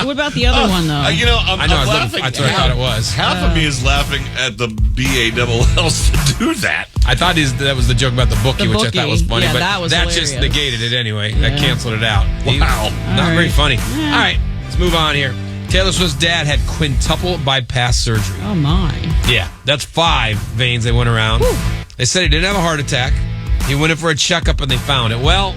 What about the other one, though? I'm laughing. That's what I thought it was. Half of me is laughing at the BALLs to do that. I thought that was the joke about the bookie, which I thought was funny, Yeah, but that just hilarious. negated it anyway. That canceled it out. Wow. Not very funny. Yeah. All right, let's move on here. Taylor Swift's dad had quintuple bypass surgery. Oh, my. Yeah, that's 5 veins they went around. Whew. They said he didn't have a heart attack. He went in for a checkup and they found it. Well,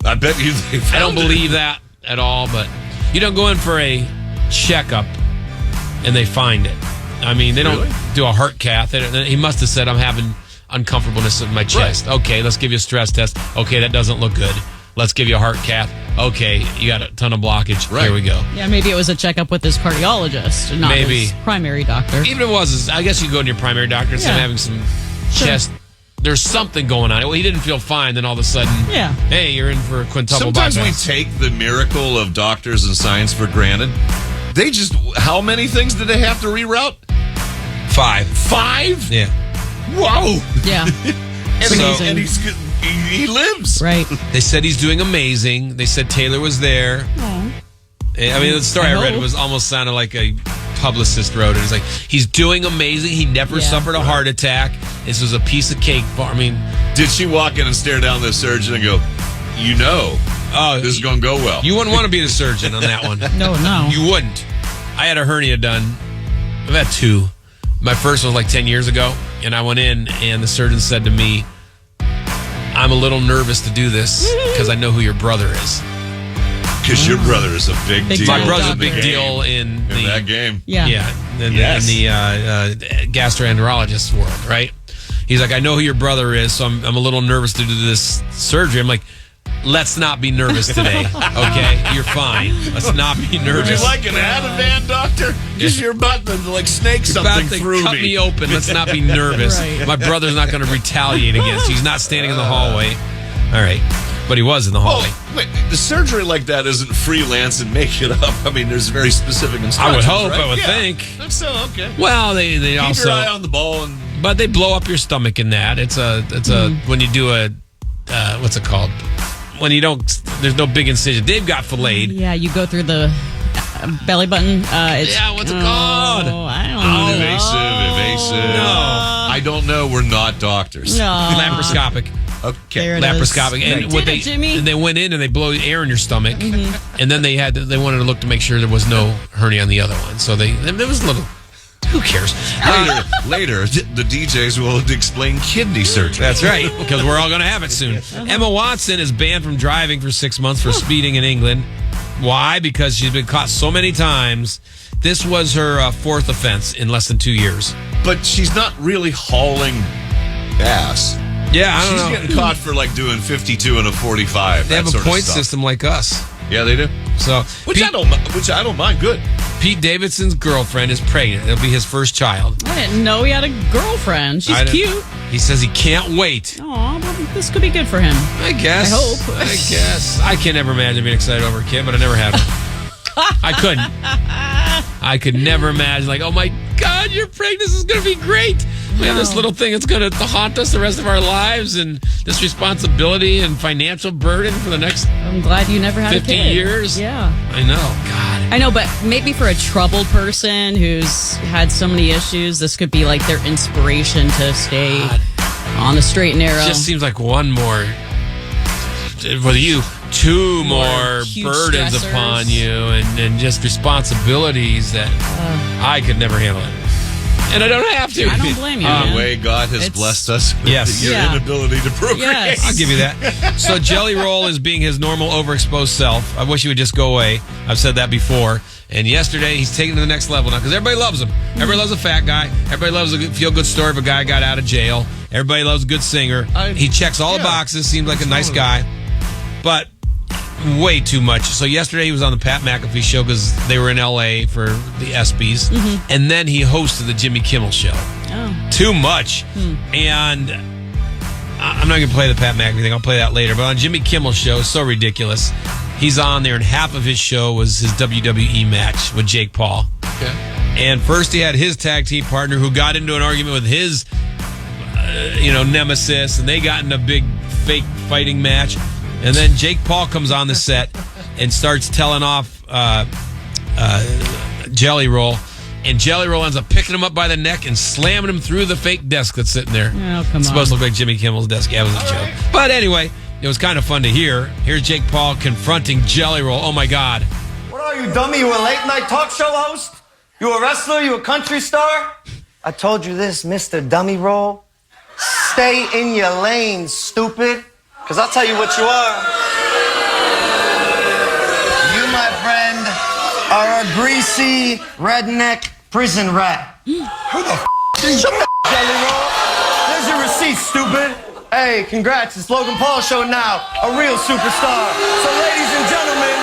I bet you they found I don't believe that at all, but you don't go in for a checkup and they find it. I mean, they don't do a heart cath. He must have said, I'm having uncomfortableness in my chest. Right. Okay, let's give you a stress test. Okay, that doesn't look good. Let's give you a heart cath. Okay, you got a ton of blockage. Right. Here we go. Yeah, maybe it was a checkup with his cardiologist, not his primary doctor. Even if it was, I guess you go to your primary doctor and say, I'm having some chest. There's something going on. Well, he didn't feel fine, then all of a sudden, hey, you're in for a quintuple bypass. Sometimes we take the miracle of doctors and science for granted. They just, how many things did they have to reroute? 5. 5? Yeah. Whoa. Yeah. And he lives. Right. They said he's doing amazing. They said Taylor was there. Aww. I mean, the story I read was almost sounded like a publicist wrote it. It's like, he's doing amazing. He never suffered a heart attack. This was a piece of cake for did she walk in and stare down the surgeon and go, this is going to go well? You wouldn't want to be the surgeon on that one. No. You wouldn't. I had a hernia done. I've had 2. My first one was like 10 years ago, and I went in, and the surgeon said to me, I'm a little nervous to do this because I know who your brother is. Because your brother is a big deal. My brother's a big deal in that game. Yeah. In the gastroenterologist world, right? He's like, I know who your brother is, so I'm a little nervous to do this surgery. I'm like, let's not be nervous today, okay? You're fine. Let's not be nervous. Would you like an Ativan, doctor? Because you're about to snake something through cut me open. Let's not be nervous. Right. My brother's not going to retaliate against you. He's not standing in the hallway. All right. But he was in the hallway. Wait, the surgery like that isn't freelance and make it up. I mean, there's very specific instructions. I would hope, right? I would think. So, okay. Well, they keep also... your eye on the ball. But they blow up your stomach in that. It's a when you do a, what's it called? When you don't, there's no big incision. They've got filleted. Yeah, you go through the belly button. What's it called? I don't know. Evasive. No. I don't know. We're not doctors. No. Laparoscopic. Okay. There it Laparoscopic. is. And what Jimmy. and they went in and they blow air in your stomach, and then they wanted to look to make sure there was no hernia on the other one. So there was a little. Who cares? Later, the DJs will explain kidney surgery. That's right, because we're all going to have it soon. Emma Watson is banned from driving for 6 months for speeding in England. Why? Because she's been caught so many times. This was her 4th offense in less than 2 years. But she's not really hauling ass. Yeah, I don't know. She's getting caught for doing 52 and a 45. They have a point system like us. Yeah, they do. So, which I don't mind. Good. Pete Davidson's girlfriend is pregnant. It'll be his first child. I didn't know he had a girlfriend. She's cute. He says he can't wait. Aw, well, this could be good for him. I guess. I hope. I guess. I can never imagine being excited over a kid, but I never have. I couldn't. I could never imagine, oh my God, you're pregnant. This is going to be great. We have this little thing that's going to haunt us the rest of our lives, and this responsibility and financial burden for the next I'm glad you never had 50 a kid. years. Yeah. I know. God. I know, but maybe for a troubled person who's had so many issues, this could be their inspiration to stay on the straight and narrow. It just seems like one more, for you, 2 more burdens stressors upon you, and just responsibilities that I could never handle it. And I don't have to. I don't blame you. The way God has blessed us with your inability to procreate. Yes. I'll give you that. So Jelly Roll is being his normal overexposed self. I wish he would just go away. I've said that before. And yesterday, he's taken it to the next level now because everybody loves him. Everybody loves a fat guy. Everybody loves a feel-good story of a guy got out of jail. Everybody loves a good singer. He checks all the boxes. Seems like a nice guy. But way too much. So yesterday he was on the Pat McAfee show because they were in L.A. for the ESPYs. And then he hosted the Jimmy Kimmel show. Oh. Too much. And I'm not going to play the Pat McAfee thing. I'll play that later. But on Jimmy Kimmel's show, it's so ridiculous. He's on there, and half of his show was his WWE match with Jake Paul. Okay. And first he had his tag team partner who got into an argument with his, nemesis, and they got in a big fake fighting match. And then Jake Paul comes on the set and starts telling off Jelly Roll. And Jelly Roll ends up picking him up by the neck and slamming him through the fake desk that's sitting there. Oh, come on. It's supposed to look like Jimmy Kimmel's desk. Yeah, it was a joke. But anyway, it was kind of fun to hear. Here's Jake Paul confronting Jelly Roll. Oh, my God. What are you, dummy? You a late-night talk show host? You a wrestler? You a country star? I told you this, Mr. Dummy Roll. Stay in your lane, stupid. Because I'll tell you what you are. You, my friend, are a greasy, redneck prison rat. Who the is you, Jelly Roll? There's your receipt, stupid. Hey, congrats. It's Logan Paul show now. A real superstar. So, ladies and gentlemen,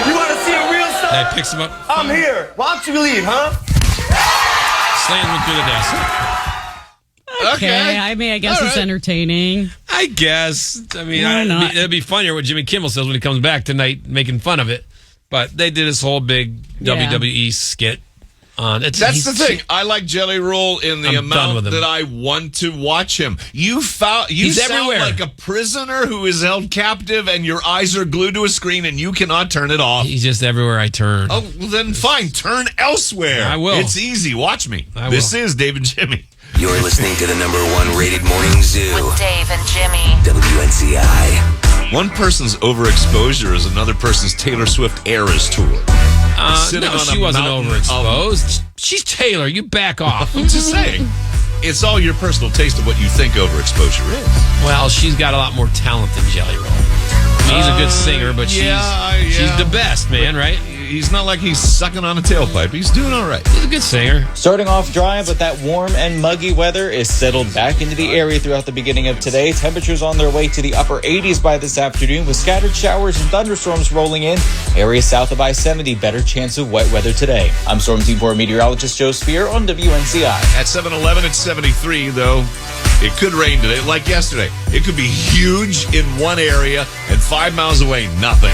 you want to see a real star? That picks him up. I'm here. Why don't you leave, huh? Slams him through the desk. Okay. I mean, I guess it's entertaining. I guess. I mean, Why not? it'd be funnier what Jimmy Kimmel says when he comes back tonight making fun of it. But they did this whole big WWE skit on it. That's the thing. I like Jelly Roll in the amount that I want to watch him. You sound everywhere. like a prisoner who is held captive and your eyes are glued to a screen and you cannot turn it off. He's just everywhere I turn. Oh, well then fine. Turn elsewhere. I will. It's easy. Watch me. This is Dave and Jimmy. You're listening to the #1 rated morning zoo. With Dave and Jimmy. WNCI. One person's overexposure is another person's Taylor Swift Eras tour. No, she wasn't overexposed. She's Taylor. You back off. I'm just saying. It's all your personal taste of what you think overexposure is. Well, she's got a lot more talent than Jelly Roll. He's a good singer, but she's the best, man, right? He's not like he's sucking on a tailpipe. He's doing all right. He's a good singer. Starting off dry, but that warm and muggy weather is settled back into the area throughout the beginning of today. Temperatures on their way to the upper 80s by this afternoon, with scattered showers and thunderstorms rolling in. Areas south of I-70, better chance of wet weather today. I'm Storm Team 4 meteorologist Joe Spear on WNCI. At 7-Eleven, it's 73, though. It could rain today, like yesterday. It could be huge in one area and 5 miles away, nothing.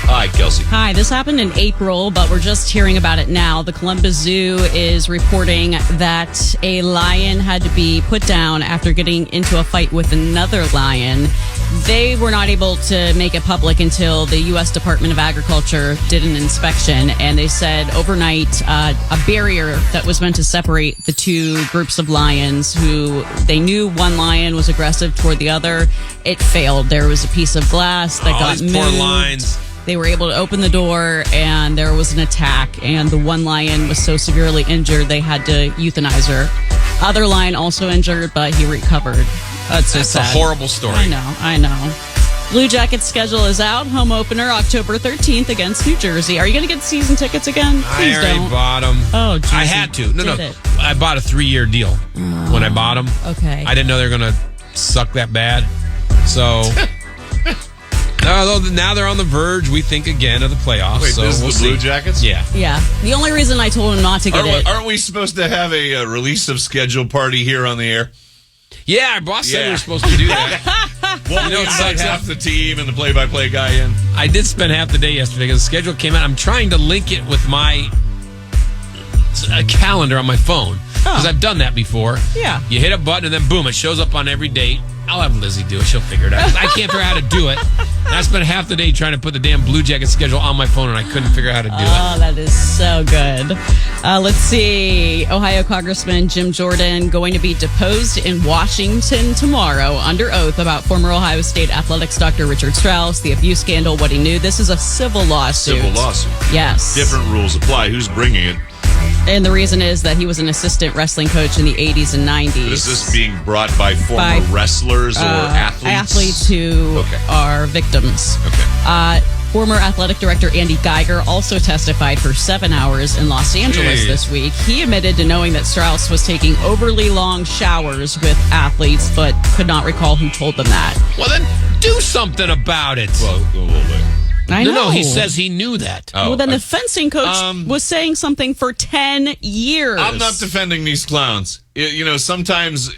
Hi, Kelsey. Hi, this happened in April, but we're just hearing about it now. The Columbus Zoo is reporting that a lion had to be put down after getting into a fight with another lion. They were not able to make it public until the U.S. Department of Agriculture did an inspection, and they said overnight a barrier that was meant to separate the two groups of lions, who they knew one lion was aggressive toward the other, it failed. There was a piece of glass that got these moved. poor lions. They were able to open the door, and there was an attack, and the one lion was so severely injured they had to euthanize her. Other lion also injured, but he recovered. That's so sad. A horrible story. I know. Blue Jackets schedule is out. Home opener October 13th against New Jersey. Are you going to get season tickets again? Please I already don't. bought them. Oh, geez, I had to. No. did it. I bought a 3-year deal when I bought them. Okay. I didn't know they were going to suck that bad. So... now they're on the verge, we think, again, of the playoffs. Wait, so this is we'll the Blue see. Jackets? Yeah. Yeah. The only reason I told him not to get it. Aren't we supposed to have a release of schedule party here on the air? Yeah, our boss said we were supposed to do that. Well, You know, it's it's like like half the team and the play-by-play guy in. I did spend half the day yesterday because the schedule came out. I'm trying to link it with my calendar on my phone because I've done that before. Yeah. You hit a button and then boom, it shows up on every date. I'll have Lizzie do it. She'll figure it out. I can't figure out how to do it. And I spent half the day trying to put the damn Blue Jacket schedule on my phone, and I couldn't figure out how to do it. Oh, that is so good. Let's see. Ohio Congressman Jim Jordan going to be deposed in Washington tomorrow under oath about former Ohio State athletics Dr. Richard Strauss, the abuse scandal, what he knew. This is a civil lawsuit. Civil lawsuit. Yes. Different rules apply. Who's bringing it? And the reason is that he was an assistant wrestling coach in the 80s and 90s. Is this being brought by former wrestlers or athletes? Athletes who are victims. Okay. Former athletic director Andy Geiger also testified for 7 hours in Los Angeles this week. He admitted to knowing that Strauss was taking overly long showers with athletes, but could not recall who told them that. Well, then do something about it. Well, a little bit. I know. No, he says he knew that. Well, then the fencing coach was saying something for 10 years. I'm not defending these clowns. You know, sometimes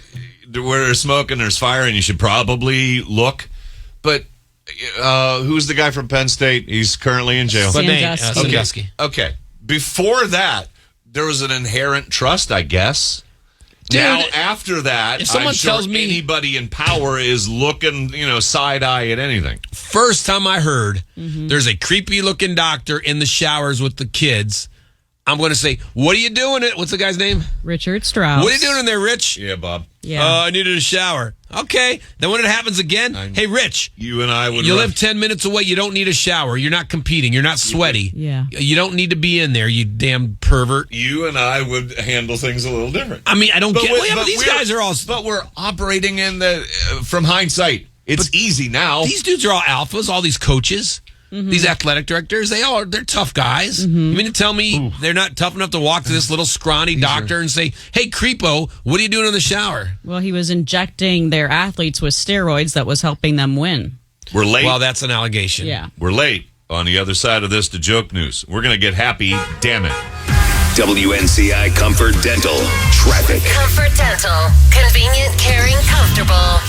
where there's smoke and there's fire and you should probably look. But who's the guy from Penn State? He's currently in jail. Sandusky. Okay. Before that, there was an inherent trust, I guess. Dude, now, after that, if someone I'm sure tells me anybody in power is looking, side-eye at anything. first time I heard there's a creepy-looking doctor in the showers with the kids, I'm going to say, what are you doing? What's the guy's name? Richard Strauss. What are you doing in there, Rich? Yeah, Bob. Yeah. I needed a shower. Okay. Then when it happens again, hey, Rich. You and I would. You live 10 minutes away. You don't need a shower. You're not competing. You're not sweaty. Yeah. You don't need to be in there, you damn pervert. You and I would handle things a little different. I mean, I don't get it. These guys are all... But we're operating in from hindsight. It's easy now. These dudes are all alphas, all these coaches. These athletic directors, they're tough guys. You mean to tell me they're not tough enough to walk to this little scrawny doctor and say, hey, creepo, what are you doing in the shower? Well, he was injecting their athletes with steroids that was helping them win. We're late. Well, that's an allegation. Yeah. We're late. On the other side of this, the joke news. We're going to get happy, damn it. WNCI Comfort Dental. Traffic. Comfort Dental. Convenient, caring, comfortable.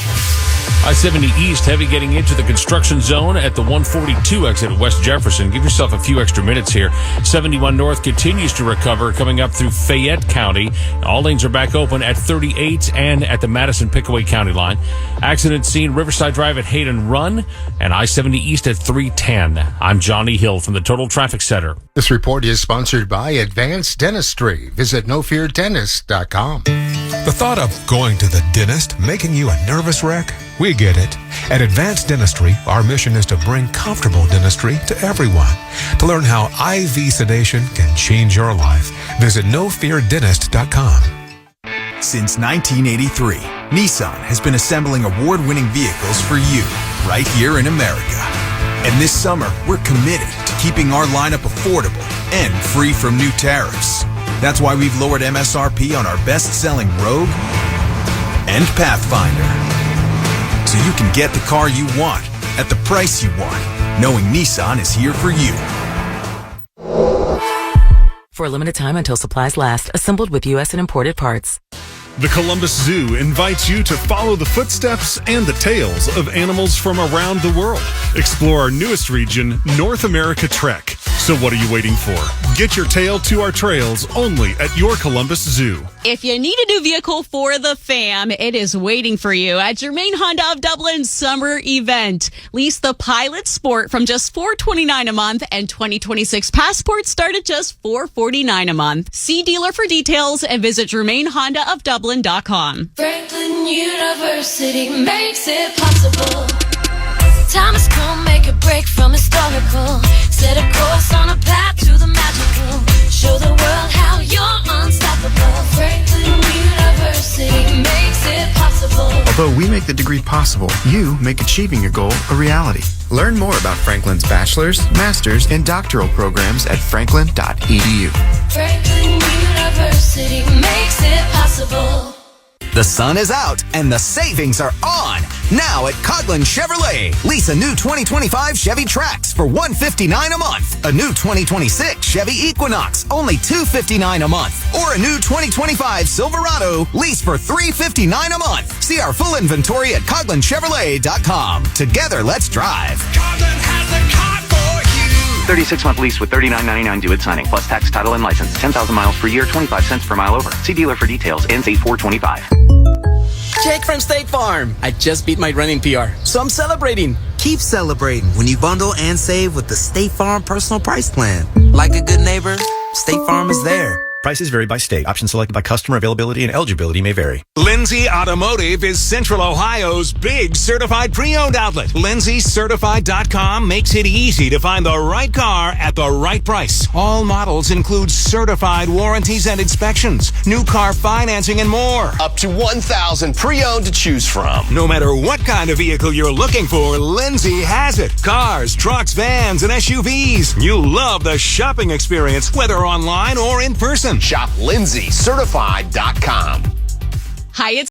I-70 East, heavy getting into the construction zone at the 142 exit at West Jefferson. Give yourself a few extra minutes here. 71 North continues to recover, coming up through Fayette County. All lanes are back open at 38 and at the Madison-Pickaway County line. Accident scene, Riverside Drive at Hayden Run, and I-70 East at 310. I'm Johnny Hill from the Total Traffic Center. This report is sponsored by Advanced Dentistry. Visit nofeardentist.com. The thought of going to the dentist making you a nervous wreck? We get it. At Advanced Dentistry, our mission is to bring comfortable dentistry to everyone. To learn how IV sedation can change your life, visit nofeardentist.com. Since 1983, Nissan has been assembling award-winning vehicles for you, right here in America. And this summer, we're committed to keeping our lineup affordable and free from new tariffs. That's why we've lowered MSRP on our best-selling Rogue and Pathfinder. So you can get the car you want at the price you want, knowing Nissan is here for you. For a limited time until supplies last, assembled with U.S. and imported parts. The Columbus Zoo invites you to follow the footsteps and the tales of animals from around the world. Explore our newest region, North America Trek. So what are you waiting for? Get your tail to our trails only at your Columbus Zoo. If you need a new vehicle for the fam, it is waiting for you at Germain Honda of Dublin's summer event. Lease the Pilot Sport from just $429 a month, and 2026 Passports start at just $449 a month. See dealer for details and visit GermainHondaofDublin.com. Franklin University makes it possible. Time has come, make a break from historical. Set a course on a path to the magical. Show the world how you're unstoppable. Franklin University makes it possible. Although we make the degree possible, you make achieving your goal a reality. Learn more about Franklin's bachelor's, master's, and doctoral programs at franklin.edu. Franklin University makes it possible. The sun is out and the savings are on. Now at Coghlan Chevrolet. Lease a new 2025 Chevy Trax for $159 a month. A new 2026 Chevy Equinox, only $259 a month. Or a new 2025 Silverado, lease for $359 a month. See our full inventory at CoglanChevrolet.com. Together, let's drive. Coghlan has a car for you. 36-month lease with $39.99 due at signing, plus tax, title, and license. 10,000 miles per year, 25 cents per mile over. See dealer for details. Ends 8/4/25. Jake from State Farm. I just beat my running PR, so I'm celebrating. Keep celebrating when you bundle and save with the State Farm Personal Price Plan. Like a good neighbor, State Farm is there. Prices vary by state. Options selected by customer. Availability and eligibility may vary. Lindsay Automotive is Central Ohio's big certified pre-owned outlet. LindsayCertified.com makes it easy to find the right car at the right price. All models include certified warranties and inspections, new car financing, and more. Up to 1,000 pre-owned to choose from. No matter what kind of vehicle you're looking for, Lindsay has it. Cars, trucks, vans, and SUVs. You'll love the shopping experience, whether online or in person. Shop LindsayCertified.com. Hi, it's